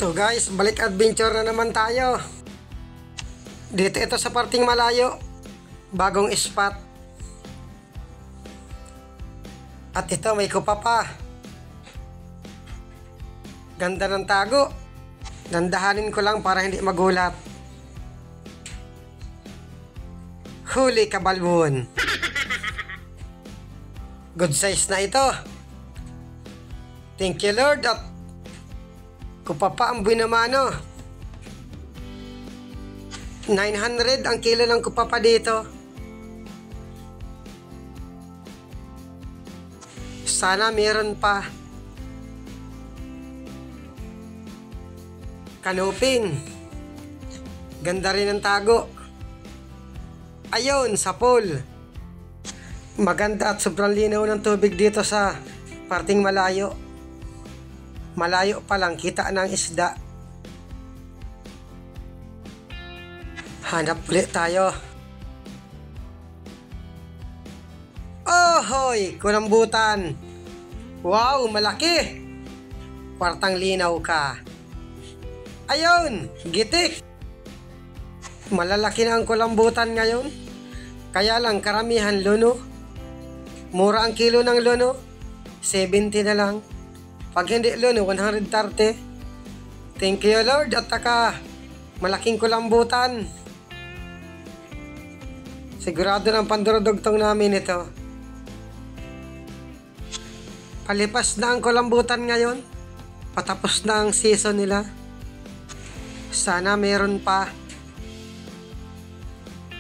So guys, balik adventure na naman tayo. Dito ito sa parting malayo. Bagong spot. At ito may kupa pa. Ganda ng tago. Dandahanin ko lang para hindi magulat. Huli kabalbon. Good size na ito. Thank you Lord. At kupa pa ang buinamano. 900 ang kilo ng kupa pa dito. Sana meron pa. Kanuping. Ganda rin ang tago. Ayun, sa pool. Maganda at sobrang linaw ng tubig dito sa parting malayo. Malayo pa lang kita ng isda. Hanap ulit tayo. Oh hoy, kulambutan. Wow, malaki. Kwartang linaw ka. Ayun, gitik. Malalaki na ang kulambutan ngayon. Kaya lang karamihan luno. Mura ang kilo ng luno. 70 na lang. Pag hindi luno, 130. Thank you Lord at taka malaking kulambutan. Sigurado ng pandurudugtong namin ito. Palipas na ang kulambutan ngayon. Patapos na ang season nila. Sana meron pa.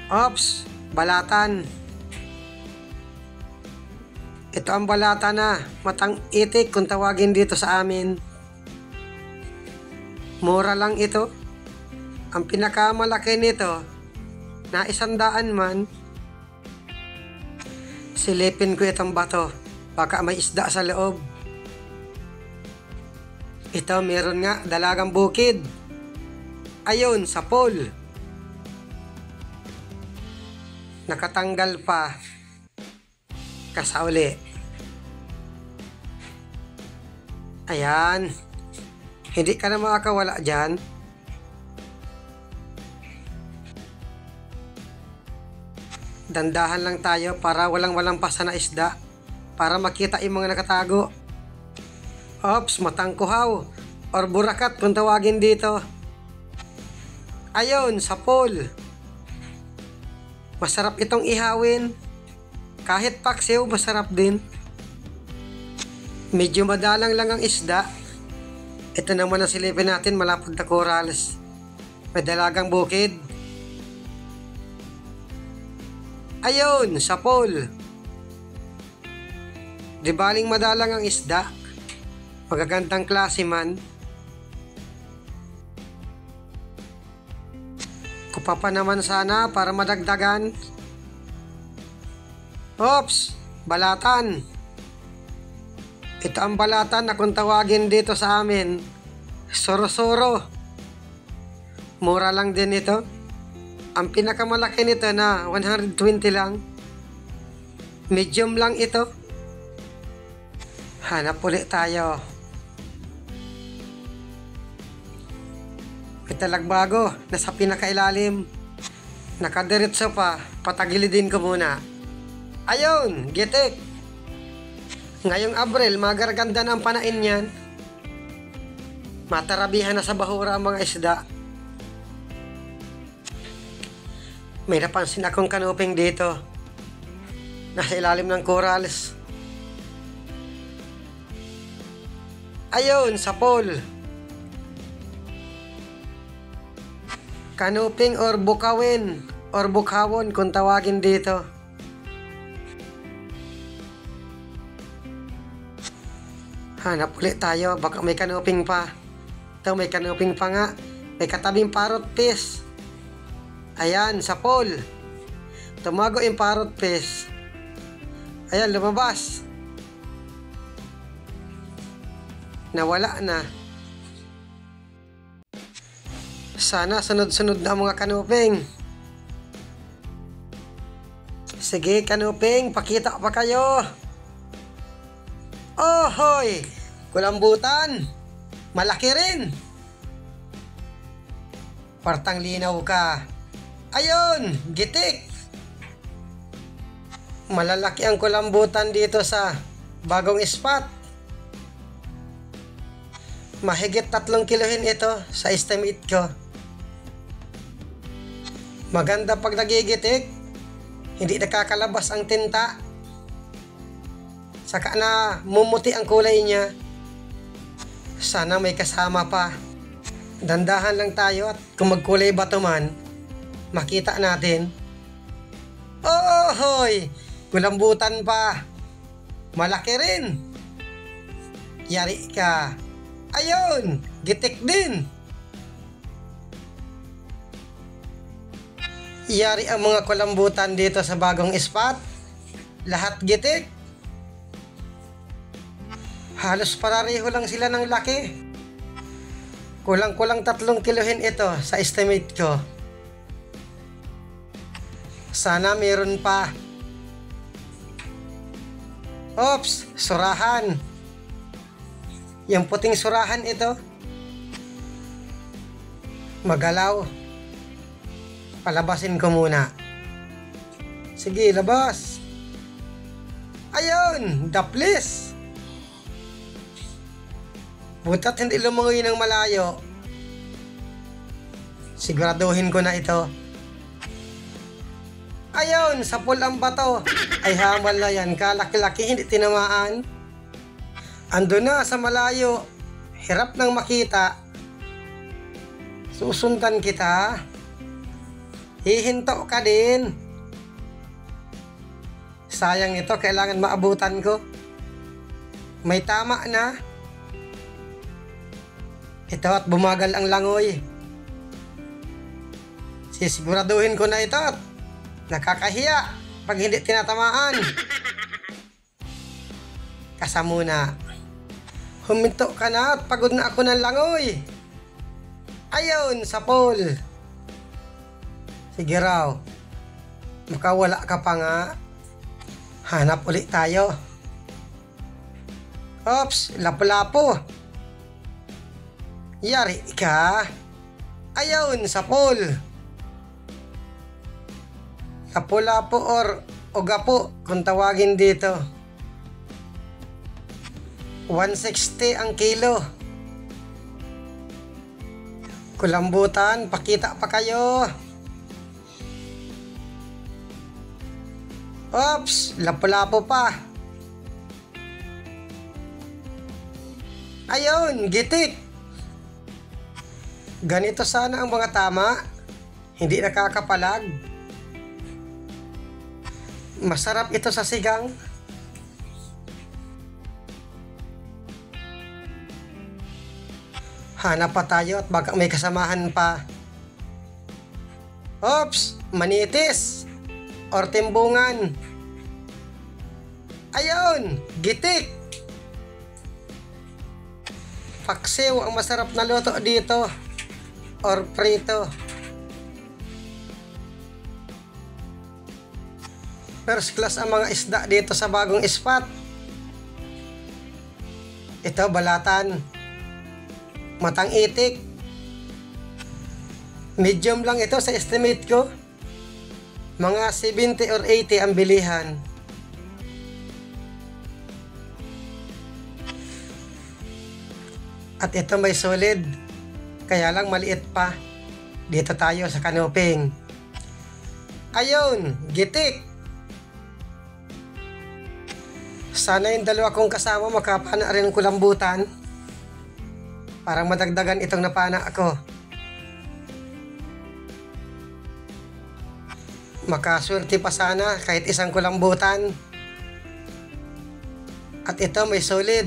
Ops, balatan. Ito ang balata na, matang itik kung tawagin dito sa amin. Mura lang ito. Ang pinakamalaki nito, na 100 man. Silipin ko itong bato, baka may isda sa loob. Ito meron nga, dalagang bukid. Ayun, sa pool. Nakatanggal pa. Kasauli. Ayan. Hindi ka na makakawala dyan. Dandahan lang tayo para walang pasa na isda. Para makita yung mga nakatago. Ops, matangkuhaw. Or burakat kung tawagin dito. Ayun, sa pool. Masarap itong ihawin. Kahit paksiw, masarap din. Medyo madalang lang ang isda. Ito naman ang silipin natin, malapad na corals. May dalagang bukid. Ayun, sa pool. Di baling madalang ang isda. Magagandang klase man. Kupa pa naman sana para madagdagan. Ops, balatan. Ito ang balatan na kung tawagin dito sa amin. Soro-soro. Mura lang din ito. Ang pinakamalaki nito na 120 lang. Medium lang ito. Hanap ulit tayo. May talagbago. Nasa pinakailalim. Nakadiretso pa. Patagilidin ko muna. Ayun, gitik. Ngayong Abril, magaraganda na ang panain niyan. Matarabihan na sa bahura ang mga isda. May napansin akong kanuping dito. Nasa ilalim ng corals. Ayun, sa pool. Kanuping or bukawin or bukawon kung tawagin dito. Hanap ulit tayo, baka may kanuping pa. Ito may kanuping pa nga. May katabing parrot fish. Ayan, sa pool. Tumago yung parrot fish. Ayan, lumabas. Nawala na. Sana sunod-sunod na mga kanuping. Sige kanuping, pakita pa kayo. Oh hoy, kulambutan. Malaki rin. Kwartang linaw ka. Ayun! Gitik! Malalaki ang kulambutan dito sa bagong spot. Mahigit 3 kilohin ito sa estimate ko. Maganda pag nagigitik, hindi nakakalabas ang tinta. Saka na mumuti ang kulay niya. Sana may kasama pa. Dandahan lang tayo at kung magkulay bato man, makita natin. Oh, hoy! Kulambutan pa. Malaki rin. Yari ka. Ayun! Gitik din. Yari ang mga kulambutan dito sa bagong spot. Lahat gitik. Halos parareho lang sila ng laki. Kulang-kulang 3 kilohin ito sa estimate ko. Sana meron pa. Oops, surahan. Yung puting surahan ito. Magalaw. Palabasin ko muna. Sige, labas. Ayun, daplis. Butat hindi lumungoy ng malayo. Siguraduhin ko na ito. Ayun, sa pulang bato. Ay hamal na yan, kalaki-laki hindi tinamaan. Ando na sa malayo. Hirap nang makita. Susundan kita. Hihinto ka din. Sayang ito, kailangan maabutan ko. May tama na. Ito at bumagal ang langoy. Sisiguraduhin ko na ito at nakakahiya pag hindi tinatamaan. Kasa muna. Huminto ka na at pagod na ako ng langoy. Ayun, sa pole. Sige raw. Makawala ka pa nga. Hanap ulit tayo. Oops, lapo-lapo. Yari ka. Ayun, sa pole. Lapo-lapo or ogapo kung tawagin dito. 160 ang kilo. Kulambutan, pakita pa kayo. Oops, lapo-lapo pa. Ayun, gitik. Ganito sana ang mga tama. Hindi nakakapalag. Masarap ito sa sigang. Hanap pa tayo at baka may kasamahan pa. Oops, manitis or timbungan. Ayun, gitik. Paksiw ang masarap na luto dito or prito. First class ang mga isda dito sa bagong spot. Ito, balatan. Matang itik. Medium lang ito sa estimate ko. Mga 70 or 80 ang bilihan. At ito may solid. Kaya lang maliit pa. Dito tayo sa kanoping. Ayun, gitik. Sana yung dalawa kong kasama makapana rin ng kulambutan. Parang madagdagan itong napana ako. Makaswerte pa sana kahit isang kulambutan. At ito may solid.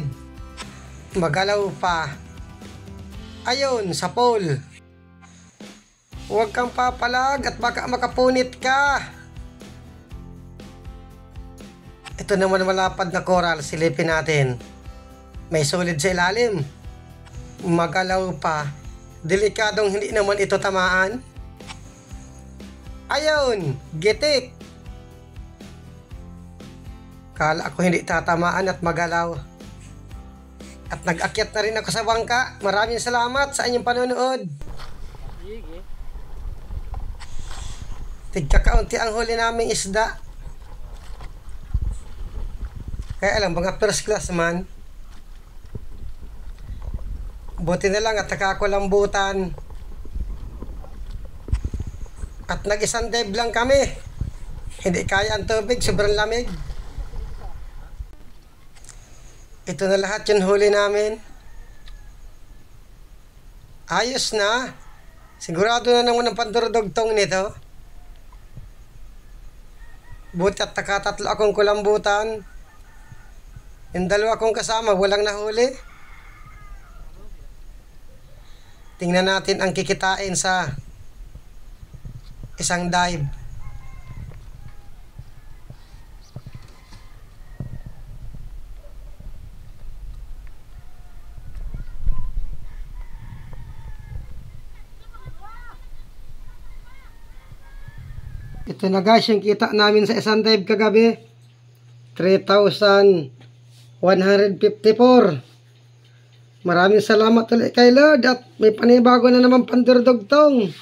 Magalaw pa. Ayun, sa pole. Huwag kang papalag at baka makapunit ka. Ito naman malapad na coral, silipin natin. May solid sa ilalim. Magalaw pa. Delikadong hindi naman ito tamaan. Ayun, gitik. Kala ko hindi tatamaan at magalaw. At nag-akyat na rin ako sa bangka. Maraming salamat sa inyong panonood. Sige. Tigkakaunti ang huli naming isda. Kaya alam, mga first class man. Buti na lang at nakakulambutan. At nag-isang dive lang kami. Hindi kaya ang tubig, sobrang lamig. Ito na lahat yung huli namin. Ayos na. Sigurado na naman ang pandurudugtong nito. Buti at nakatatlo akong kulambutan. Yung dalawa kong kasama, walang nahuli. Tingnan natin ang kikitain sa isang dive. Ito na guys, yung kita namin sa isang dive kagabi. 3,154. Maraming salamat ulit kay Lord at may panibago na naman pandurdugtong.